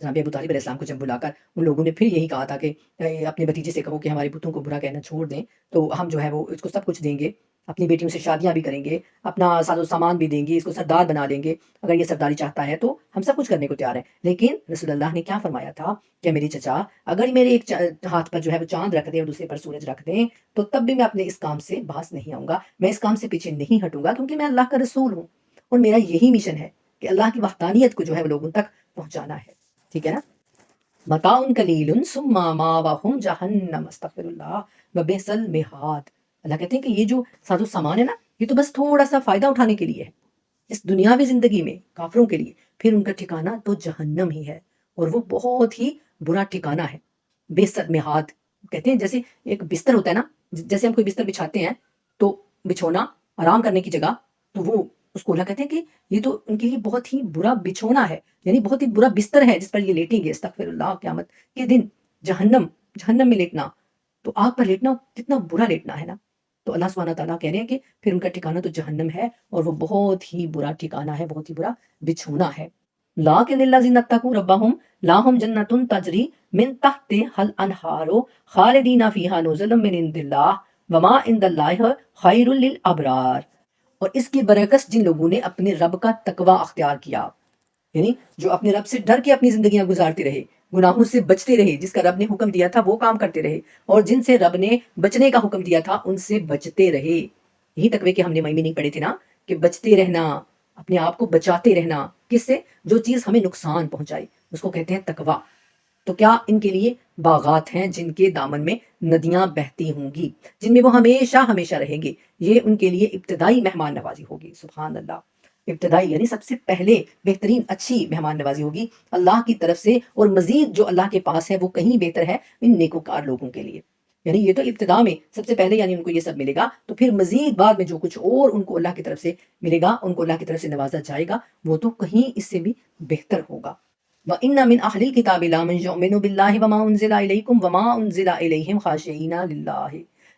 جناب ابو طالب علیہ السلام کو جب بلا کر ان لوگوں نے پھر یہی کہا تھا کہ اپنے بھتیجے سے کہو کہ ہمارے بتوں کو برا کہنا چھوڑ دیں، تو ہم جو ہے وہ اس کو سب کچھ دیں گے، اپنی بیٹیوں سے شادیاں بھی کریں گے، اپنا ساز و سامان بھی دیں گے، اس کو سردار بنا دیں گے، اگر یہ سرداری چاہتا ہے تو ہم سب کچھ کرنے کو تیار ہیں۔ لیکن رسول اللہ نے کیا فرمایا تھا کہ میری چچا اگر میرے ایک ہاتھ پر جو ہے وہ چاند رکھ دیں اور دوسرے پر سورج رکھ دیں تو تب بھی میں اپنے اس کام سے باز نہیں آؤں گا، میں اس کام سے پیچھے نہیں ہٹوں گا، کیونکہ میں اللہ کا رسول ہوں اور میرا یہی مشن ہے کہ اللہ کی وحدانیت کو جو ہے وہ لوگوں تک پہنچانا ہے، ٹھیک ہے نا۔ متاع قلیل ثم ماواہم جہنم، استغفر اللہ وبئس المہاد۔ اللہ کہتے ہیں کہ یہ جو ساز و سامان ہے نا، یہ تو بس تھوڑا سا فائدہ اٹھانے کے لیے ہے اس دنیاوی زندگی میں کافروں کے لیے، پھر ان کا ٹھکانہ تو جہنم ہی ہے اور وہ بہت ہی برا ٹھکانہ ہے۔ بئس المہاد کہتے ہیں جیسے ایک بستر ہوتا ہے نا، جیسے ہم کوئی بستر بچھاتے ہیں تو بچھونا آرام کرنے کی جگہ، تو وہ اس کو اللہ کہتے ہیں کہ یہ تو ان کے لیے بہت ہی برا بچھونا ہے، یعنی بہت ہی برا بستر ہے جس پر یہ لیٹیں گے، استغفر اللہ، قیامت کے دن جہنم، جہنم میں لیٹنا، تو آگ پر لیٹنا کتنا برا لیٹنا ہے نا۔ تو اللہ سبحانہ تعالیٰ کہہ رہے ہیں کہ پھر ان کا ٹھکانہ تو جہنم ہے اور وہ بہت ہی برا ٹھکانہ ہے، بہت ہی برا بچھونا ہے۔ لاکن الذین اتقوا ربہم لہم جنۃ تجری من تحتہا الانہار خالدین فیہا نزلا من عند اللہ وما عند اللہ خیر للابرار۔ اور اس کے برعکس جن لوگوں نے اپنے رب کا تقوی اختیار کیا، یعنی جو اپنے رب سے ڈر کے اپنی زندگیاں گزارتے رہے، گناہوں سے بچتے رہے، جس کا رب نے حکم دیا تھا وہ کام کرتے رہے، اور جن سے رب نے بچنے کا حکم دیا تھا ان سے بچتے رہے۔ یہی تقوی کے ہم نے معنی نہیں پڑھے تھے نا، کہ بچتے رہنا، اپنے آپ کو بچاتے رہنا، کس سے؟ جو چیز ہمیں نقصان پہنچائے، اس کو کہتے ہیں تقوی۔ تو کیا ان کے لیے باغات ہیں جن کے دامن میں ندیاں بہتی ہوں گی، جن میں وہ ہمیشہ ہمیشہ رہیں گے، یہ ان کے لیے ابتدائی مہمان نوازی ہوگی۔ سبحان اللہ، ابتدائی یعنی سب سے پہلے بہترین اچھی مہمان نوازی ہوگی اللہ کی طرف سے، اور مزید جو اللہ کے پاس ہے وہ کہیں بہتر ہے ان نیکوکار لوگوں کے لیے۔ یعنی یہ تو ابتدا میں سب سے پہلے یعنی ان کو یہ سب ملے گا، تو پھر مزید بعد میں جو کچھ اور ان کو اللہ کی طرف سے ملے گا، ان کو اللہ کی طرف سے نوازا جائے گا، وہ تو کہیں اس سے بھی بہتر ہوگا۔ وَإِنَّ مِنْ أَهْلِ الْكِتَابِ لَمَن يُؤْمِنُ بِاللَّهِ وَمَا أُنزِلَ إِلَيْكُمْ وَمَا أُنزِلَ إِلَيْهِمْ خَاشِعِينَ لِلَّهِ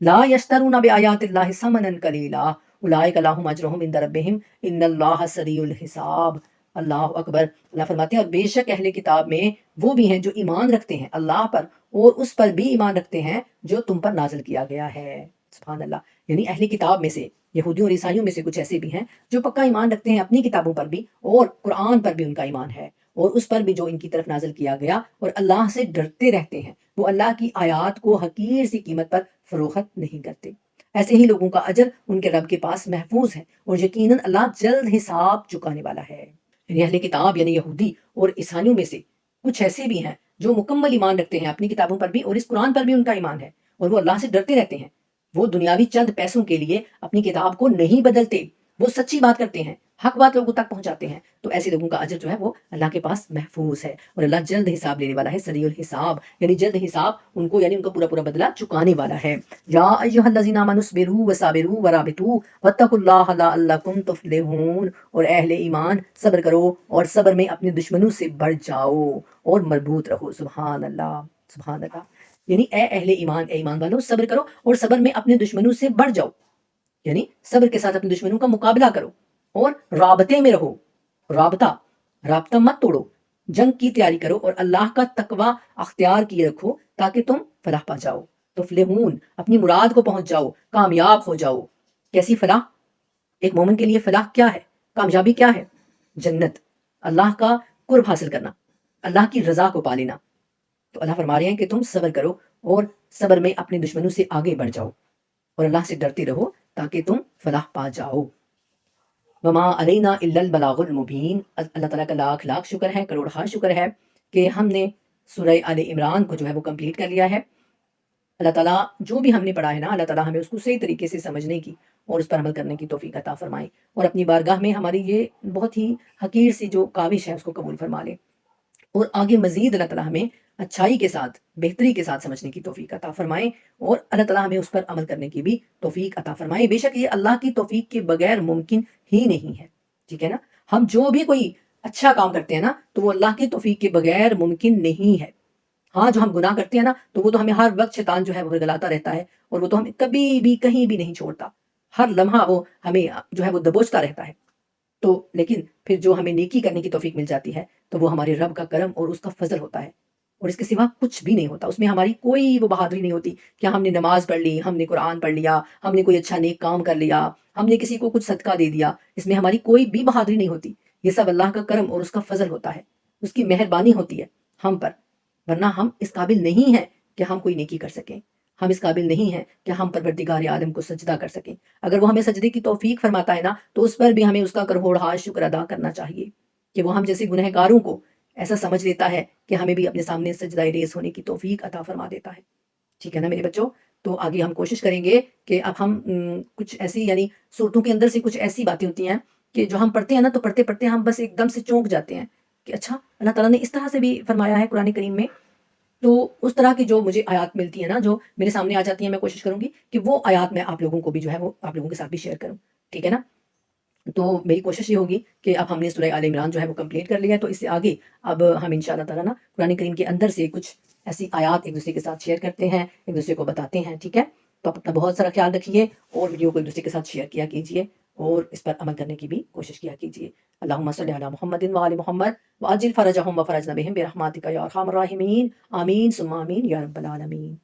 لَا يَشْتَرُونَ بِآيَاتِ اللَّهِ ثَمَنًا قَلِيلًا أُولَٰئِكَ لَهُمْ أَجْرُهُمْ عِندَ رَبِّهِمْ إِنَّ اللَّهَ سَرِيعُ الْحِسَابِ۔ اللہ اکبر۔ اللہ فرماتے ہیں اور بے شک اہل کتاب میں وہ بھی ہیں جو ایمان رکھتے ہیں اللہ پر، اور اس پر بھی ایمان رکھتے ہیں جو تم پر نازل کیا گیا ہے۔ سبحان اللہ، یعنی اہل کتاب میں سے یہودیوں اور عیسائیوں میں سے کچھ ایسے بھی ہیں جو پکا ایمان رکھتے ہیں اپنی کتابوں پر بھی، اور قرآن پر بھی ان کا ایمان ہے، اور اس پر بھی جو ان کی طرف نازل کیا گیا، اور اللہ سے ڈرتے رہتے ہیں، وہ اللہ کی آیات کو حقیر سی قیمت پر فروخت نہیں کرتے۔ ایسے ہی لوگوں کا اجر ان کے رب کے پاس محفوظ ہے، اور یقیناً اللہ جلد حساب چکانے والا ہے۔ یعنی اہل کتاب یعنی یہودی اور عیسائیوں میں سے کچھ ایسے بھی ہیں جو مکمل ایمان رکھتے ہیں اپنی کتابوں پر بھی، اور اس قرآن پر بھی ان کا ایمان ہے، اور وہ اللہ سے ڈرتے رہتے ہیں، وہ دنیاوی چند پیسوں کے لیے اپنی کتاب کو نہیں بدلتے، وہ سچی بات کرتے ہیں، حق بات لوگوں تک پہنچاتے ہیں، تو ایسے لوگوں کا اجر جو ہے وہ اللہ کے پاس محفوظ ہے، اور اللہ جلد حساب لینے والا ہے، سریع الحساب، یعنی جلد حساب ان کو یعنی ان کا پورا پورا بدلہ چکانے والا ہے۔ یا ایھا الذین آمنوا اصبروا وصابروا ورابطوا واتقوا اللہ لعلکم تفلحون۔ اور اہل ایمان صبر کرو اور صبر میں اپنے دشمنوں سے بڑھ جاؤ اور مربوط رہو۔ سبحان اللہ، سبحان اللہ، یعنی اے اہل ایمان، اے ایمان والو صبر کرو اور صبر میں اپنے دشمنوں سے بڑھ جاؤ، یعنی صبر کے ساتھ اپنے دشمنوں کا مقابلہ کرو، اور رابطے میں رہو، رابطہ، رابطہ مت توڑو، جنگ کی تیاری کرو، اور اللہ کا تقوی اختیار کیے رکھو تاکہ تم فلاح پا جاؤ، تفلحون، اپنی مراد کو پہنچ جاؤ، کامیاب ہو جاؤ۔ کیسی فلاح؟ ایک مومن کے لیے فلاح کیا ہے، کامیابی کیا ہے؟ جنت، اللہ کا قرب حاصل کرنا، اللہ کی رضا کو پا لینا۔ تو اللہ فرما رہے ہیں کہ تم صبر کرو اور صبر میں اپنے دشمنوں سے آگے بڑھ جاؤ، اور اللہ سے ڈرتے رہو تاکہ تم فلاح پا جاؤ۔ وما علینا الا البلاغ المبین۔ اللہ تعالیٰ کا لاکھ لاکھ شکر ہے، کروڑ شکر ہے کہ ہم نے سورہ آل عمران کو جو ہے وہ کمپلیٹ کر لیا ہے۔ اللہ تعالیٰ جو بھی ہم نے پڑھا ہے نا، اللہ تعالیٰ ہمیں اس کو صحیح طریقے سے سمجھنے کی اور اس پر عمل کرنے کی توفیق عطا فرمائے، اور اپنی بارگاہ میں ہماری یہ بہت ہی حقیر سی جو کاوش ہے اس کو قبول فرما لے، اور آگے مزید اللہ تعالیٰ ہمیں اچھائی کے ساتھ، بہتری کے ساتھ سمجھنے کی توفیق عطا فرمائے، اور اللہ تعالیٰ ہمیں اس پر عمل کرنے کی بھی توفیق عطا فرمائے۔ بے شک یہ اللہ کی توفیق کے بغیر ممکن ہی نہیں ہے، ٹھیک ہے نا۔ ہم جو بھی کوئی اچھا کام کرتے ہیں نا تو وہ اللہ کی توفیق کے بغیر ممکن نہیں ہے۔ ہاں جو ہم گناہ کرتے ہیں نا تو وہ تو ہمیں ہر وقت شیطان جو ہے وہ ورگلاتا رہتا ہے، اور وہ تو ہمیں کبھی بھی کہیں بھی نہیں چھوڑتا، ہر لمحہ وہ ہمیں جو ہے وہ دبوچتا رہتا ہے۔ تو لیکن پھر جو ہمیں نیکی کرنے کی توفیق مل جاتی ہے تو وہ ہمارے رب کا کرم اور اس کا فضل ہوتا ہے، اور اس کے سوا کچھ بھی نہیں ہوتا، اس میں ہماری کوئی وہ بہادری نہیں ہوتی کہ ہم نے نماز پڑھ لی، ہم نے قرآن پڑھ لیا، ہم نے کوئی اچھا نیک کام کر لیا، ہم نے کسی کو کچھ صدقہ دے دیا، اس میں ہماری کوئی بھی بہادری نہیں ہوتی، یہ سب اللہ کا کرم اور اس کا فضل ہوتا ہے، اس کی مہربانی ہوتی ہے ہم پر، ورنہ ہم اس قابل نہیں ہیں کہ ہم کوئی نیکی کر سکیں، ہم اس قابل نہیں ہیں کہ ہم پروردگار عالم کو سجدہ کر سکیں، اگر وہ ہمیں سجدے کی توفیق فرماتا ہے نا تو اس پر بھی ہمیں اس کا کروڑہا شکر ادا کرنا چاہیے کہ وہ ہم جیسے گنہگاروں کو ایسا سمجھ لیتا ہے کہ ہمیں بھی اپنے سامنے سجدہ ریز ہونے کی توفیق عطا فرما دیتا ہے۔ ٹھیک ہے نا میرے بچوں؟ تو آگے ہم کوشش کریں گے کہ اب ہم کچھ ایسی یعنی صورتوں کے اندر سے کچھ ایسی باتیں ہوتی ہیں کہ جو ہم پڑھتے ہیں نا تو پڑھتے پڑھتے ہم بس ایک دم سے چونک جاتے ہیں کہ اچھا اللہ تعالیٰ نے اس طرح سے بھی فرمایا ہے قرآن کریم میں، تو اس طرح کی جو مجھے آیات ملتی ہیں نا جو میرے سامنے آ جاتی ہیں، میں کوشش کروں گی کہ وہ آیات میں آپ لوگوں کو بھی جو ہے وہ آپ لوگوں کے ساتھ بھی شیئر کروں، ٹھیک ہے نا؟ تو میری کوشش یہ ہوگی کہ اب ہم نے سورہ آل عمران جو ہے وہ کمپلیٹ کر لیا ہے، تو اس سے آگے اب ہم انشاءاللہ تعالیٰ نا قرآن کریم کے اندر سے کچھ ایسی آیات ایک دوسرے کے ساتھ شیئر کرتے ہیں، ایک دوسرے کو بتاتے ہیں، ٹھیک ہے؟ تو آپ اپنا بہت سارا خیال رکھیے اور ویڈیو کو ایک دوسرے کے ساتھ شیئر کیا کیجیے اور اس پر عمل کرنے کی بھی کوشش کیا کیجیے۔ اللہم صلی علی محمد وآل محمد وعجل فرجہم وفرجنا بہم برحمتک یا ارحم الراحمین، آمین ثم آمین یا رب العالمین۔